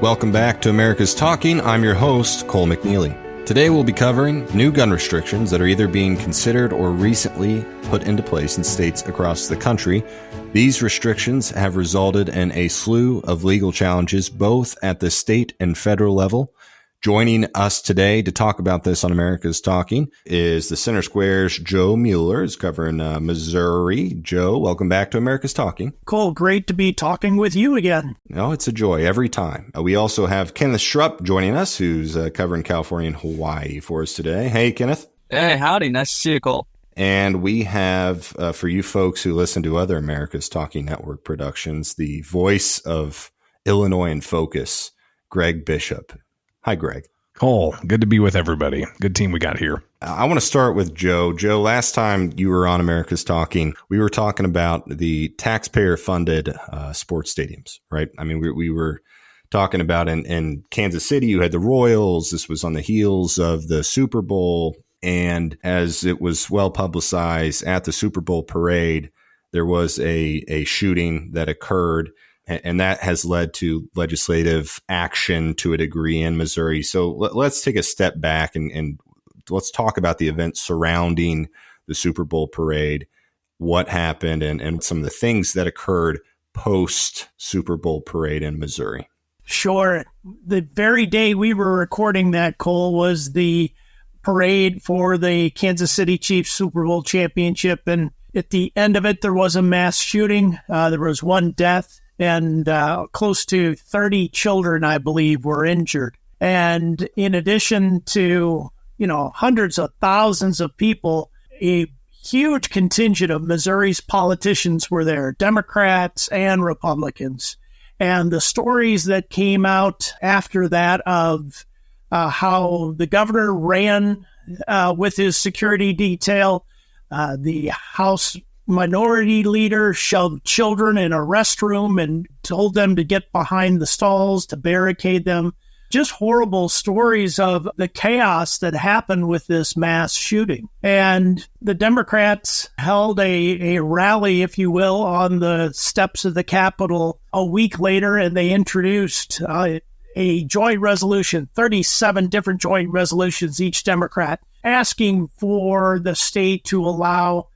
Welcome back to America's Talking. I'm your host, Cole McNeely. Today we'll be covering new gun restrictions that are either being considered or recently put into place in states across the country. These restrictions have resulted in a slew of legal challenges, both at the state and federal level. Joining us today to talk about this on America's Talking is the Center Square's Joe Mueller, is covering Missouri. Joe, welcome back to America's Talking. Cole, great to be talking with you again. Oh, it's a joy every time. We also have Kenneth Schrupp joining us, who's covering California and Hawaii for us today. Hey, Kenneth. Hey, howdy. Nice to see you, Cole. And we have, for you folks who listen to other America's Talking Network productions, the voice of Illinois in Focus, Greg Bishop. Hi, Greg. Cole, good to be with everybody. Good team we got here. I want to start with Joe. Joe, last time you were on America's Talking, we were talking about the taxpayer-funded sports stadiums, right? I mean, we were talking about in Kansas City, you had the Royals. This was on the heels of the Super Bowl. And as it was well publicized at the Super Bowl parade, there was a shooting that occurred. And that has led to legislative action to a degree in Missouri. So let's take a step back and let's talk about the events surrounding the Super Bowl parade, what happened, and some of the things that occurred post Super Bowl parade in Missouri. Sure. The very day we were recording that, Cole, was the parade for the Kansas City Chiefs Super Bowl championship. And at the end of it, there was a mass shooting. There was one death. And close to 30 children, I believe, were injured. And in addition to, hundreds of thousands of people, a huge contingent of Missouri's politicians were there, Democrats and Republicans. And the stories that came out after that of how the governor ran with his security detail, the House Minority Leader shoved children in a restroom and told them to get behind the stalls to barricade them. Just horrible stories of the chaos that happened with this mass shooting. And the Democrats held a rally, if you will, on the steps of the Capitol a week later, and they introduced a joint resolution, 37 different joint resolutions, each Democrat, asking for the state to allow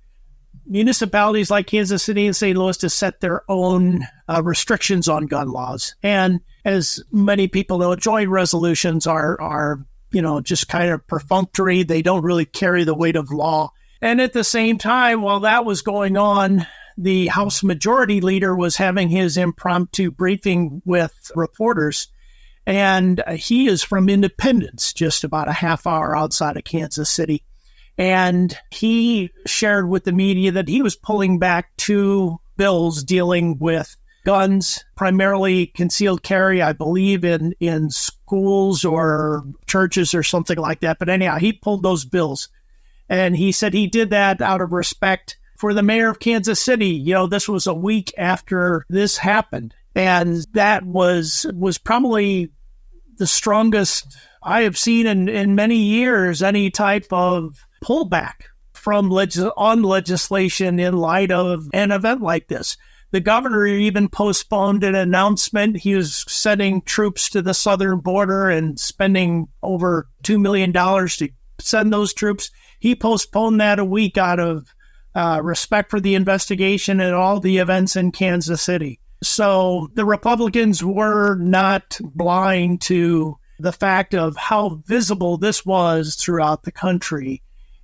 municipalities like Kansas City and St. Louis to set their own restrictions on gun laws. And as many people know, joint resolutions are just kind of perfunctory. They don't really carry the weight of law. And at the same time, while that was going on, the House Majority Leader was having his impromptu briefing with reporters. And he is from Independence, just about a half hour outside of Kansas City. And he shared with the media that he was pulling back 2 bills dealing with guns, primarily concealed carry, I believe, in schools or churches or something like that. But anyhow, he pulled those bills. And he said he did that out of respect for the mayor of Kansas City. This was a week after this happened. And that was probably the strongest I have seen in many years, any type of pullback from legislation in light of an event like this. The governor even postponed an announcement. He was sending troops to the southern border and spending over $2 million to send those troops. He postponed that a week out of respect for the investigation and all the events in Kansas City. So the Republicans were not blind to the fact of how visible this was throughout the country.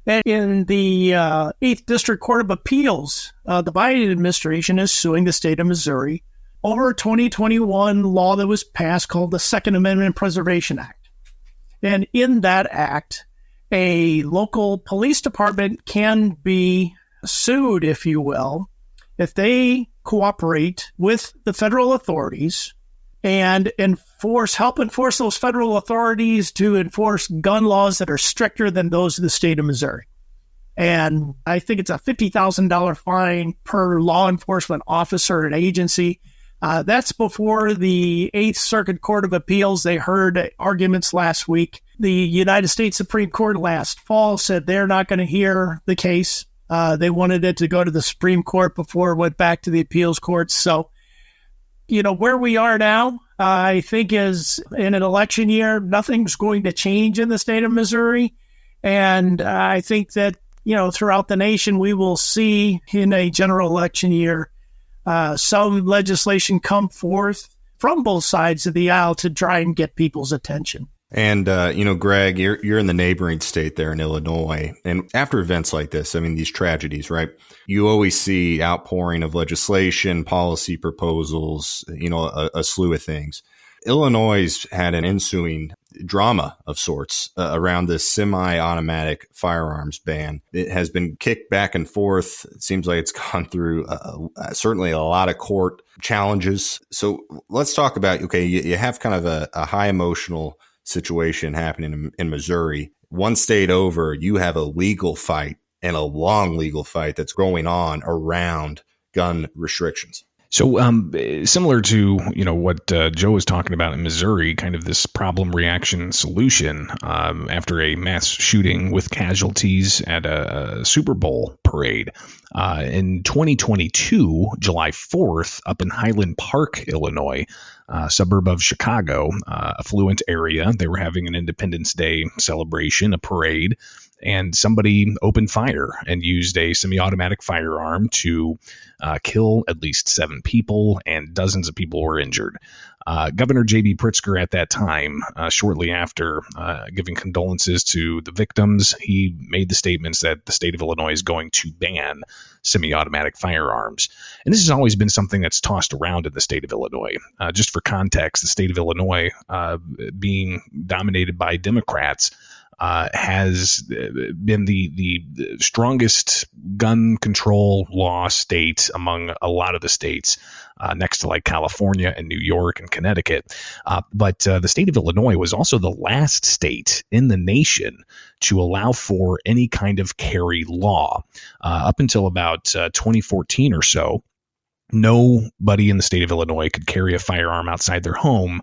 And in the 8th District Court of Appeals, the Biden administration is suing the state of Missouri over a 2021 law that was passed called the Second Amendment Preservation Act. And in that act, a local police department can be sued, if you will, if they cooperate with the federal authorities and help enforce those federal authorities to enforce gun laws that are stricter than those of the state of Missouri. And I think it's a $50,000 fine per law enforcement officer and agency. That's before the 8th Circuit Court of Appeals. They heard arguments last week. The United States Supreme Court last fall said they're not going to hear the case. They wanted it to go to the Supreme Court before it went back to the appeals courts. So, where we are now, I think is in an election year, nothing's going to change in the state of Missouri. And I think that, throughout the nation, we will see in a general election year some legislation come forth from both sides of the aisle to try and get people's attention. And, Greg, you're in the neighboring state there in Illinois. And after events like this, these tragedies, right? You always see outpouring of legislation, policy proposals, a slew of things. Illinois had an ensuing drama of sorts around this semi-automatic firearms ban. It has been kicked back and forth. It seems like it's gone through certainly a lot of court challenges. So let's talk about, you have kind of a high emotional situation happening in Missouri. One state over, you have a legal fight and a long legal fight that's going on around gun restrictions. So similar to, what Joe was talking about in Missouri, kind of this problem, reaction, solution after a mass shooting with casualties at a Super Bowl parade. In 2022, July 4th, up in Highland Park, Illinois, suburb of Chicago, affluent area, they were having an Independence Day celebration, a parade, and somebody opened fire and used a semi-automatic firearm to kill at least 7 people, and dozens of people were injured. Governor J.B. Pritzker at that time, shortly after giving condolences to the victims, he made the statements that the state of Illinois is going to ban semi-automatic firearms. And this has always been something that's tossed around in the state of Illinois. Just for context, the state of Illinois, being dominated by Democrats, has been the strongest gun control law state among a lot of the states, next to like California and New York and Connecticut. But the state of Illinois was also the last state in the nation to allow for any kind of carry law. Up until about 2014 or so, nobody in the state of Illinois could carry a firearm outside their home,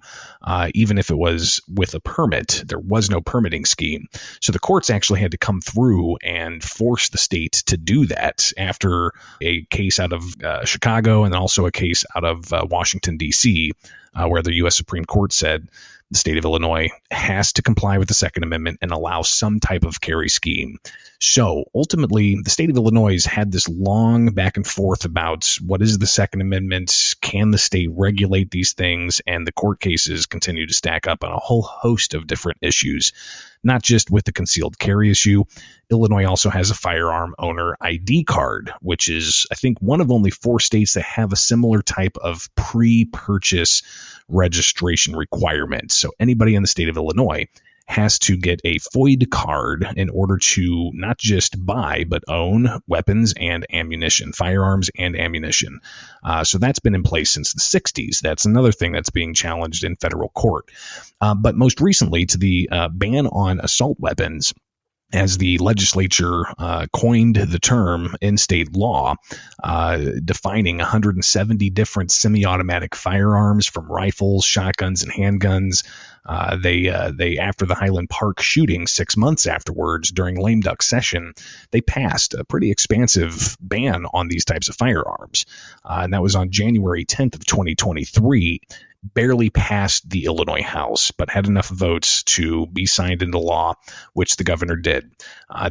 even if it was with a permit. There was no permitting scheme. So the courts actually had to come through and force the state to do that after a case out of Chicago, and also a case out of Washington, D.C., where the U.S. Supreme Court said the state of Illinois has to comply with the Second Amendment and allow some type of carry scheme. So ultimately, the state of Illinois had this long back and forth about what is the Second Amendment, can the state regulate these things, and the court cases continue to stack up on a whole host of different issues. Not just with the concealed carry issue, Illinois also has a firearm owner ID card, which is, I think, one of only 4 states that have a similar type of pre-purchase registration requirement. So anybody in the state of Illinois has to get a FOID card in order to not just buy, but own weapons and ammunition, firearms and ammunition. So that's been in place since the 60s. That's another thing that's being challenged in federal court. But most recently, to the ban on assault weapons, as the legislature coined the term in state law, defining 170 different semi-automatic firearms, from rifles, shotguns, and handguns. They after the Highland Park shooting 6 months afterwards, during lame duck session, they passed a pretty expansive ban on these types of firearms. And that was on January 10th of 2023. Barely passed the Illinois House, but had enough votes to be signed into law, which the governor did.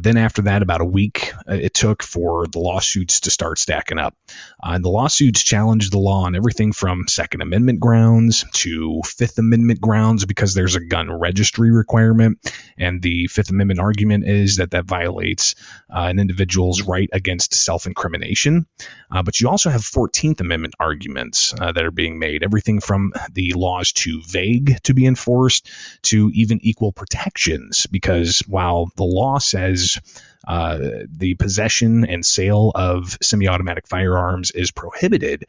Then after that, about a week it took for the lawsuits to start stacking up. And the lawsuits challenged the law on everything from Second Amendment grounds to Fifth Amendment grounds, because there's a gun registry requirement. And the Fifth Amendment argument is that violates an individual's right against self-incrimination. But you also have 14th Amendment arguments that are being made, everything from the laws too vague to be enforced to even equal protections, because while the law says the possession and sale of semi-automatic firearms is prohibited,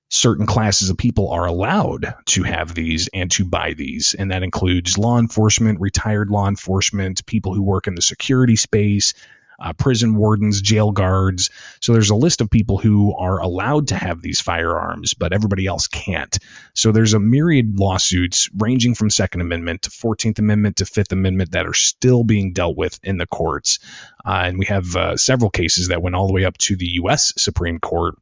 certain classes of people are allowed to have these and to buy these. And that includes law enforcement, retired law enforcement, people who work in the security space, prison wardens, jail guards. So there's a list of people who are allowed to have these firearms, but everybody else can't. So there's a myriad lawsuits ranging from Second Amendment to 14th Amendment to Fifth Amendment that are still being dealt with in the courts. And we have several cases that went all the way up to the U.S. Supreme Court,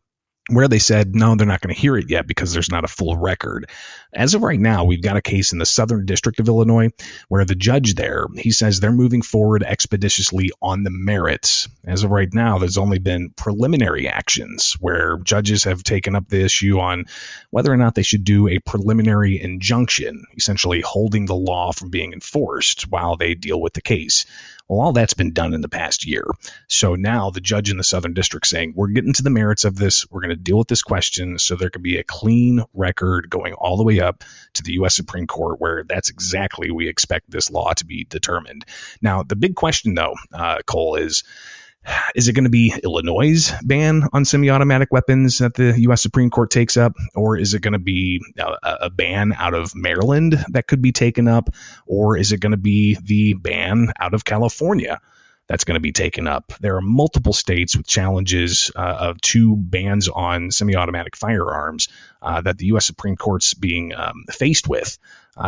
where they said, no, they're not going to hear it yet because there's not a full record. As of right now, we've got a case in the Southern District of Illinois where the judge there, he says they're moving forward expeditiously on the merits. As of right now, there's only been preliminary actions where judges have taken up the issue on whether or not they should do a preliminary injunction, essentially holding the law from being enforced while they deal with the case. Well, all that's been done in the past year. So now the judge in the Southern District saying, we're getting to the merits of this. We're going to deal with this question so there can be a clean record going all the way up to the U.S. Supreme Court, where that's exactly we expect this law to be determined. Now, the big question, though, Cole, is it going to be Illinois' ban on semi-automatic weapons that the U.S. Supreme Court takes up, or is it going to be a ban out of Maryland that could be taken up, or is it going to be the ban out of California that's going to be taken up? There are multiple states with challenges of two bans on semi-automatic firearms that the U.S. Supreme Court's being faced with.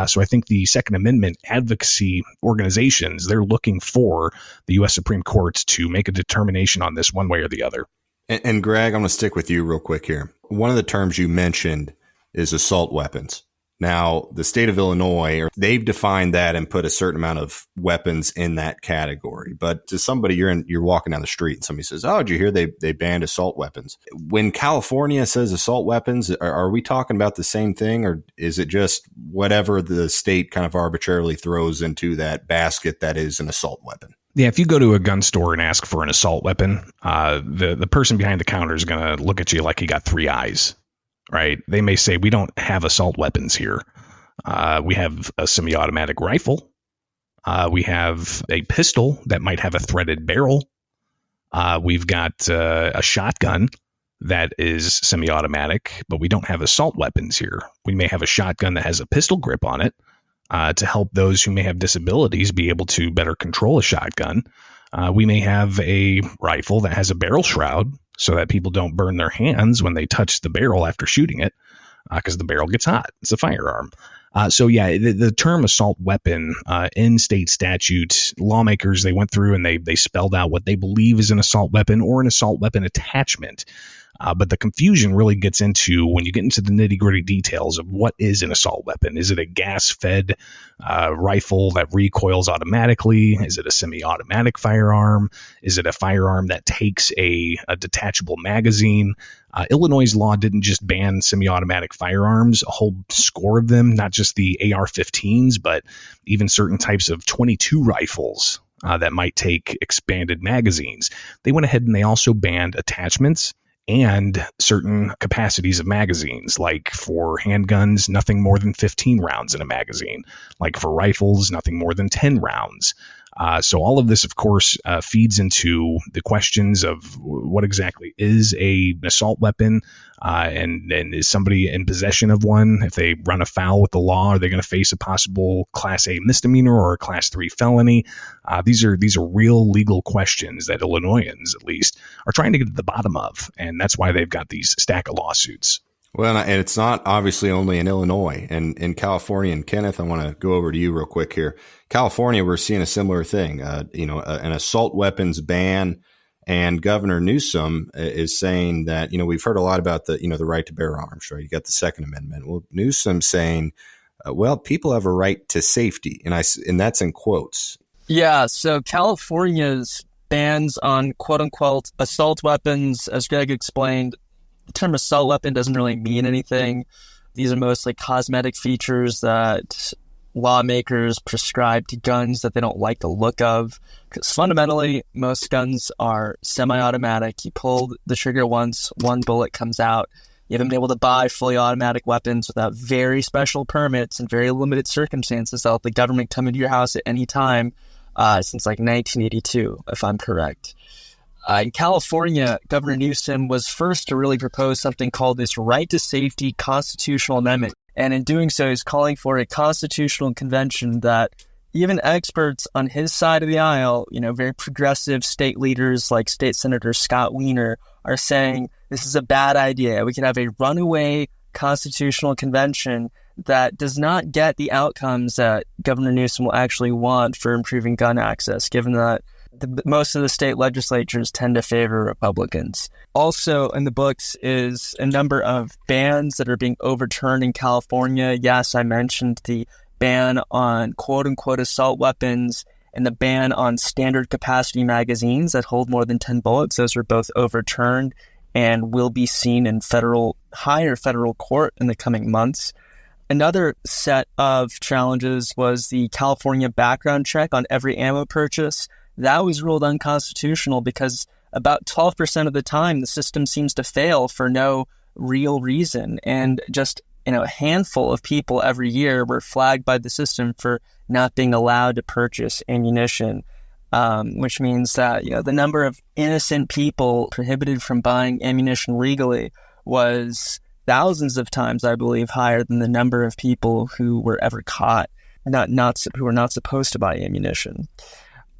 So I think the Second Amendment advocacy organizations, they're looking for the U.S. Supreme Court to make a determination on this one way or the other. And Greg, I'm going to stick with you real quick here. One of the terms you mentioned is assault weapons. Now, the state of Illinois, they've defined that and put a certain amount of weapons in that category. But to somebody, you're walking down the street and somebody says, "Oh, did you hear they banned assault weapons?" When California says assault weapons, are we talking about the same thing, or is it just whatever the state kind of arbitrarily throws into that basket that is an assault weapon? Yeah, if you go to a gun store and ask for an assault weapon, the person behind the counter is going to look at you like you got three eyes. Right? They may say, we don't have assault weapons here. We have a semi-automatic rifle. We have a pistol that might have a threaded barrel. We've got a shotgun that is semi-automatic, but we don't have assault weapons here. We may have a shotgun that has a pistol grip on it to help those who may have disabilities be able to better control a shotgun. We may have a rifle that has a barrel shroud so that people don't burn their hands when they touch the barrel after shooting it, because the barrel gets hot. It's a firearm. So yeah, the term assault weapon in state statute, lawmakers, they went through and they spelled out what they believe is an assault weapon or an assault weapon attachment. But the confusion really gets into when you get into the nitty-gritty details of what is an assault weapon. Is it a gas-fed rifle that recoils automatically? Is it a semi-automatic firearm? Is it a firearm that takes a detachable magazine? Illinois' law didn't just ban semi-automatic firearms, a whole score of them, not just the AR-15s, but even certain types of .22 rifles that might take expanded magazines. They went ahead and they also banned attachments and certain capacities of magazines, like for handguns, nothing more than 15 rounds in a magazine, like for rifles, nothing more than 10 rounds. So all of this, of course, feeds into the questions of what exactly is an assault weapon, and is somebody in possession of one? If they run afoul with the law, are they going to face a possible Class A misdemeanor or a Class 3 felony? These are real legal questions that Illinoisans, at least, are trying to get to the bottom of, and that's why they've got these stack of lawsuits. Well, and it's not obviously only in Illinois and in California. And Kenneth, I want to go over to you real quick here. California, we're seeing a similar thing, an assault weapons ban. And Governor Newsom is saying that, we've heard a lot about the right to bear arms, right? You got the Second Amendment. Well, Newsom's saying, people have a right to safety. And that's in quotes. Yeah. So California's bans on quote unquote assault weapons, as Greg explained, the term assault weapon doesn't really mean anything. These are mostly cosmetic features that lawmakers prescribe to guns that they don't like the look of. Because fundamentally, most guns are semi-automatic. You pull the trigger once, one bullet comes out. You haven't been able to buy fully automatic weapons without very special permits and very limited circumstances that let the government come into your house at any time since like 1982, if I'm correct. In California, Governor Newsom was first to really propose something called this right to safety constitutional amendment. And in doing so, he's calling for a constitutional convention that even experts on his side of the aisle, very progressive state leaders like State Senator Scott Wiener, are saying this is a bad idea. We could have a runaway constitutional convention that does not get the outcomes that Governor Newsom will actually want for improving gun access, given that most of the state legislatures tend to favor Republicans. Also in the books is a number of bans that are being overturned in California. Yes, I mentioned the ban on quote-unquote assault weapons and the ban on standard capacity magazines that hold more than 10 bullets. Those are both overturned and will be seen in higher federal court in the coming months. Another set of challenges was the California background check on every ammo purchase. That was ruled unconstitutional because about 12% of the time the system seems to fail for no real reason. And just a handful of people every year were flagged by the system for not being allowed to purchase ammunition, which means that the number of innocent people prohibited from buying ammunition legally was thousands of times, I believe, higher than the number of people who were ever caught who were not supposed to buy ammunition.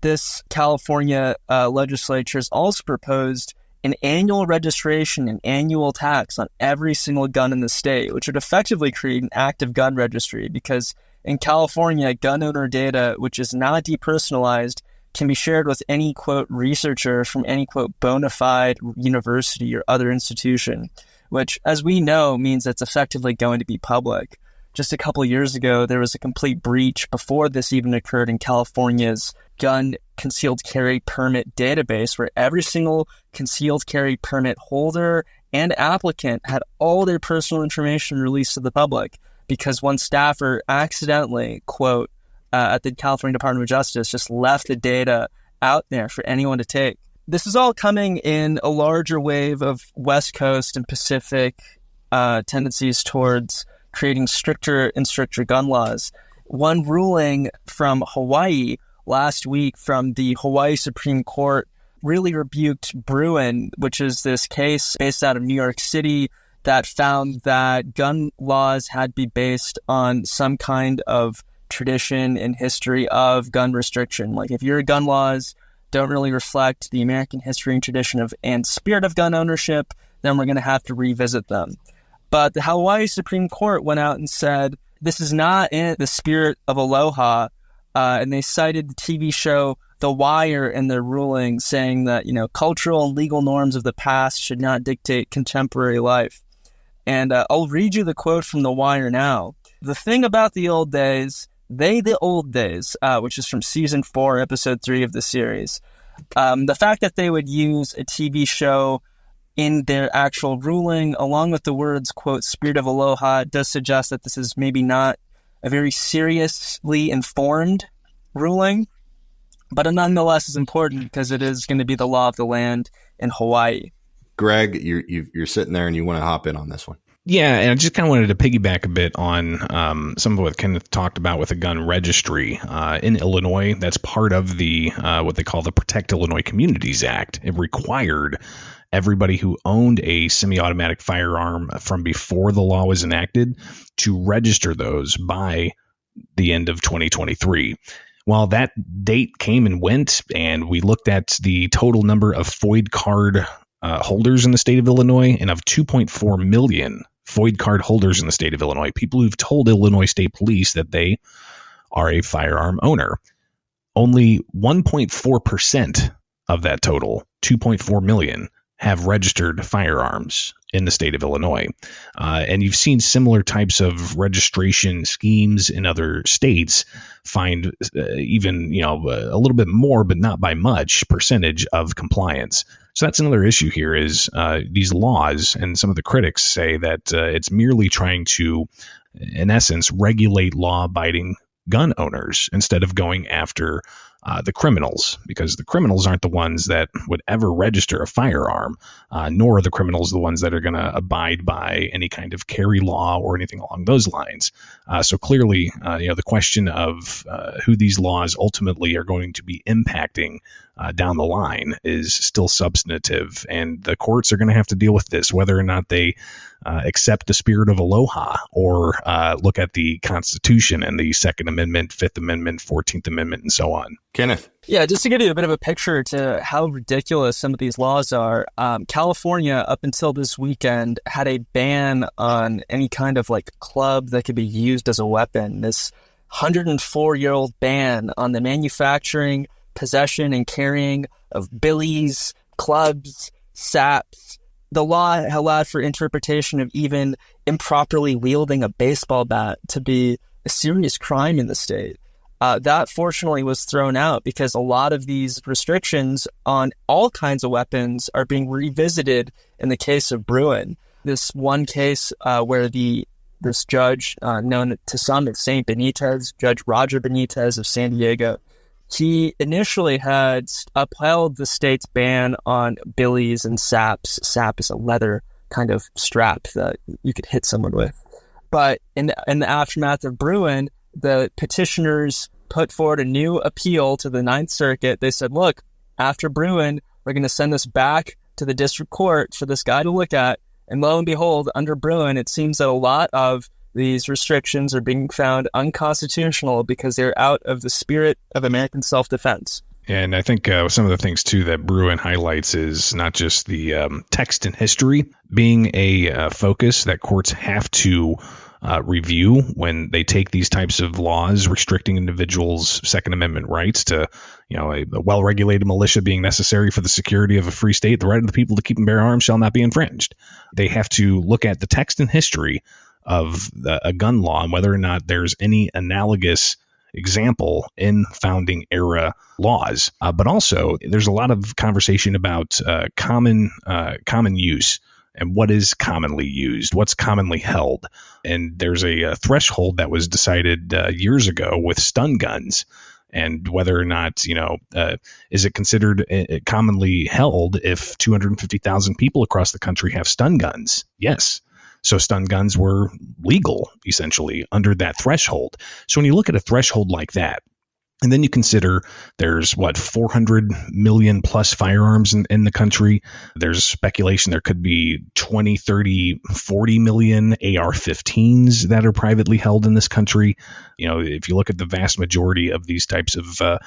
This California legislature has also proposed an annual registration and annual tax on every single gun in the state, which would effectively create an active gun registry because in California, gun owner data, which is not depersonalized, can be shared with any, quote, researcher from any, quote, bona fide university or other institution, which, as we know, means it's effectively going to be public. Just a couple of years ago, there was a complete breach before this even occurred in California's gun concealed carry permit database, where every single concealed carry permit holder and applicant had all their personal information released to the public because one staffer accidentally, quote, at the California Department of Justice, just left the data out there for anyone to take. This is all coming in a larger wave of West Coast and Pacific tendencies towards creating stricter and stricter gun laws. One ruling from Hawaii last week from the Hawaii Supreme Court really rebuked Bruin, which is this case based out of New York City that found that gun laws had to be based on some kind of tradition and history of gun restriction. Like if your gun laws don't really reflect the American history and tradition and spirit of gun ownership, then we're going to have to revisit them. But the Hawaii Supreme Court went out and said, this is not in the spirit of aloha, and they cited the TV show The Wire in their ruling, saying that, cultural and legal norms of the past should not dictate contemporary life. And I'll read you the quote from The Wire now. The thing about the old days, the old days, which is from season 4, episode 3 of the series. The fact that they would use a TV show in their actual ruling, along with the words, quote, spirit of aloha, does suggest that this is maybe not a very seriously informed ruling, but it nonetheless is important because it is going to be the law of the land in Hawaii. Greg, you're sitting there and you want to hop in on this one. Yeah, and I just kind of wanted to piggyback a bit on some of what Kenneth talked about with a gun registry in Illinois. That's part of the what they call the Protect Illinois Communities Act. It required everybody who owned a semi-automatic firearm from before the law was enacted to register those by the end of 2023. While that date came and went, and we looked at the total number of FOID card holders in the state of Illinois, and of 2.4 million FOID card holders in the state of Illinois, people who've told Illinois State Police that they are a firearm owner, only 1.4% of that total, 2.4 million, have registered firearms in the state of Illinois. And you've seen similar types of registration schemes in other states find even, a little bit more, but not by much, percentage of compliance. So that's another issue here is these laws, and some of the critics say that it's merely trying to, in essence, regulate law-abiding gun owners instead of going after the criminals, because the criminals aren't the ones that would ever register a firearm, nor are the criminals the ones that are going to abide by any kind of carry law or anything along those lines. So clearly, the question of who these laws ultimately are going to be impacting down the line is still substantive, and the courts are going to have to deal with this, whether or not they accept the spirit of aloha or look at the Constitution and the Second Amendment, Fifth Amendment, 14th Amendment, and so on. Kenneth. Yeah, just to give you a bit of a picture to how ridiculous some of these laws are, California, up until this weekend, had a ban on any kind of club that could be used as a weapon. This 104-year-old ban on the manufacturing, possession and carrying of billies, clubs, saps. The law allowed for interpretation of even improperly wielding a baseball bat to be a serious crime in the state. That fortunately was thrown out because a lot of these restrictions on all kinds of weapons are being revisited in the case of Bruin. This one case where this judge, known to some as Saint Benitez, Judge Roger Benitez of San Diego, he initially had upheld the state's ban on billies and saps. Sap is a leather kind of strap that you could hit someone with. But in the aftermath of Bruin, the petitioners put forward a new appeal to the Ninth Circuit. They said, look, after Bruin, we're going to send this back to the district court for this guy to look at. And lo and behold, under Bruin, it seems that a lot of these restrictions are being found unconstitutional because they're out of the spirit of American self-defense. And I think some of the things, too, that Bruin highlights is not just the text and history being a focus that courts have to review when they take these types of laws restricting individuals' Second Amendment rights to, a well-regulated militia being necessary for the security of a free state. The right of the people to keep and bear arms shall not be infringed. They have to look at the text and history of a gun law and whether or not there's any analogous example in founding era laws. But also, there's a lot of conversation about common use. And what is commonly used? What's commonly held? And there's a threshold that was decided years ago with stun guns, and whether or not, is it considered commonly held if 250,000 people across the country have stun guns? Yes. So stun guns were legal, essentially, under that threshold. So when you look at a threshold like that, and then you consider there's 400 million plus firearms in the country. There's speculation there could be 20, 30, 40 million AR-15s that are privately held in this country. If you look at the vast majority of these types of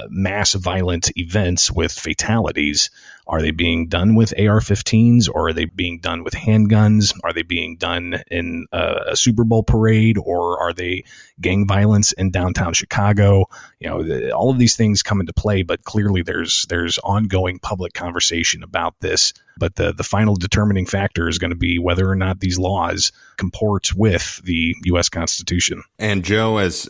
mass violent events with fatalities, are they being done with AR-15s, or are they being done with handguns? Are they being done in a Super Bowl parade, or are they gang violence in downtown Chicago? All of these things come into play, but clearly there's ongoing public conversation about this. But the final determining factor is going to be whether or not these laws comport with the U.S. Constitution. And Joe, as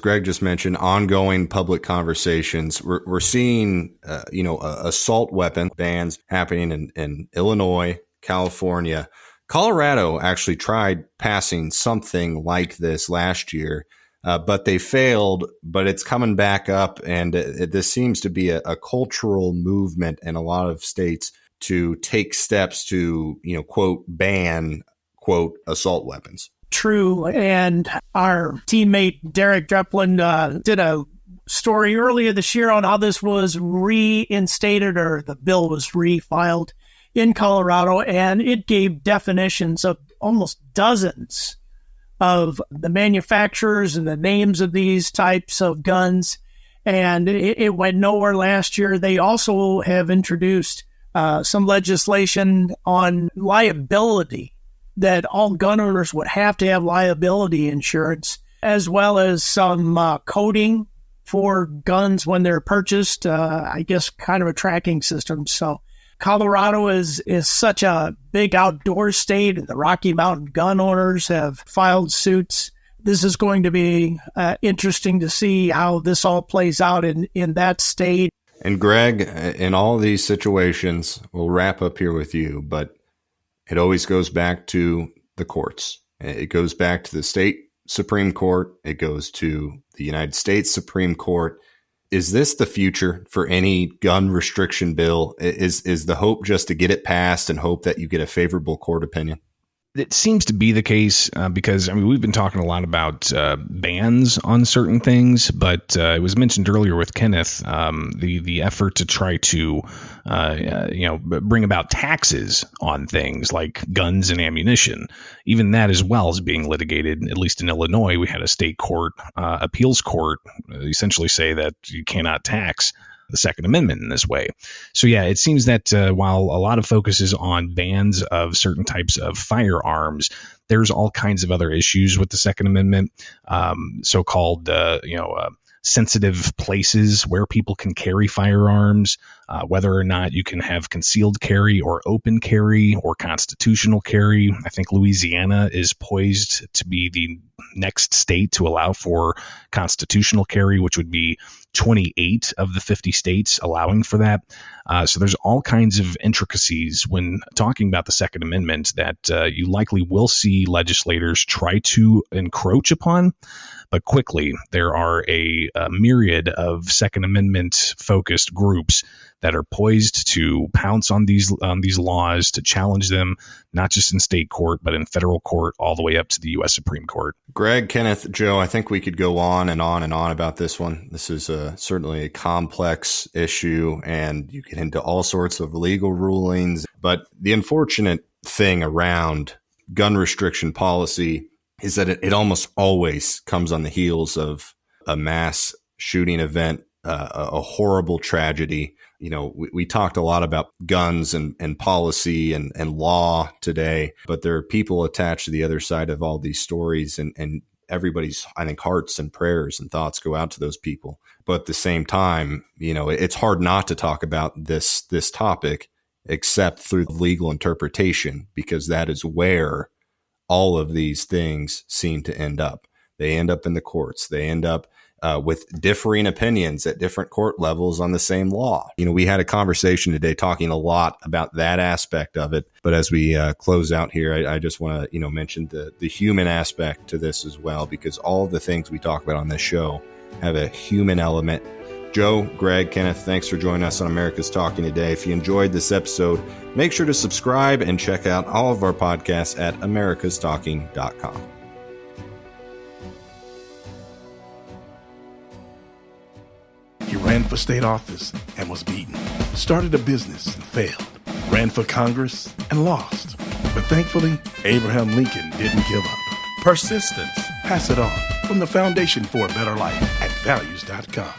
Greg just mentioned, ongoing public conversations. We're seeing, assault weapon bans happening in Illinois, California. Colorado actually tried passing something like this last year, but they failed. But it's coming back up, and this seems to be a cultural movement in a lot of states to take steps to, quote, ban, quote, assault weapons. True. And our teammate Derek Dreplin did a story earlier this year on how this was reinstated, or the bill was refiled in Colorado, and it gave definitions of almost dozens of the manufacturers and the names of these types of guns. And it went nowhere last year. They also have introduced some legislation on liability, that all gun owners would have to have liability insurance, as well as some coding for guns when they're purchased, I guess kind of a tracking system. So Colorado is such a big outdoor state, and the Rocky Mountain gun owners have filed suits. This is going to be interesting to see how this all plays out in that state. And Greg, in all of these situations, we'll wrap up here with you, but it always goes back to the courts. It goes back to the state Supreme Court. It goes to the United States Supreme Court. Is this the future for any gun restriction bill? Is the hope just to get it passed and hope that you get a favorable court opinion? It seems to be the case because, we've been talking a lot about bans on certain things, but it was mentioned earlier with Kenneth, the effort to try to, bring about taxes on things like guns and ammunition. Even that as well is being litigated, at least in Illinois. We had a state court, appeals court, essentially say that you cannot tax the Second Amendment in this way. So yeah, it seems that while a lot of focus is on bans of certain types of firearms, there's all kinds of other issues with the Second Amendment, so-called sensitive places where people can carry firearms, whether or not you can have concealed carry or open carry or constitutional carry. I think Louisiana is poised to be the next state to allow for constitutional carry, which would be 28 of the 50 states allowing for that. So there's all kinds of intricacies when talking about the Second Amendment that you likely will see legislators try to encroach upon. But quickly, there are a myriad of Second Amendment focused groups that are poised to pounce on these laws, to challenge them, not just in state court, but in federal court, all the way up to the U.S. Supreme Court. Greg, Kenneth, Joe, I think we could go on and on and on about this one. This is certainly a complex issue, and you get into all sorts of legal rulings. But the unfortunate thing around gun restriction policy is that it almost always comes on the heels of a mass shooting event, a horrible tragedy. You know, we talked a lot about guns and policy and law today, but there are people attached to the other side of all these stories, and everybody's, I think, hearts and prayers and thoughts go out to those people. But at the same time, you know, it's hard not to talk about this topic except through legal interpretation, because that is where all of these things seem to end up. They end up in the courts. They end up with differing opinions at different court levels on the same law. You know, we had a conversation today talking a lot about that aspect of it. But as we close out here, I just want to, mention the human aspect to this as well, because all of the things we talk about on this show have a human element. Joe, Greg, Kenneth, thanks for joining us on America's Talking today. If you enjoyed this episode, make sure to subscribe and check out all of our podcasts at americastalking.com. He ran for state office and was beaten. Started a business and failed. Ran for Congress and lost. But thankfully, Abraham Lincoln didn't give up. Persistence. Pass it on. From the Foundation for a Better Life at values.com.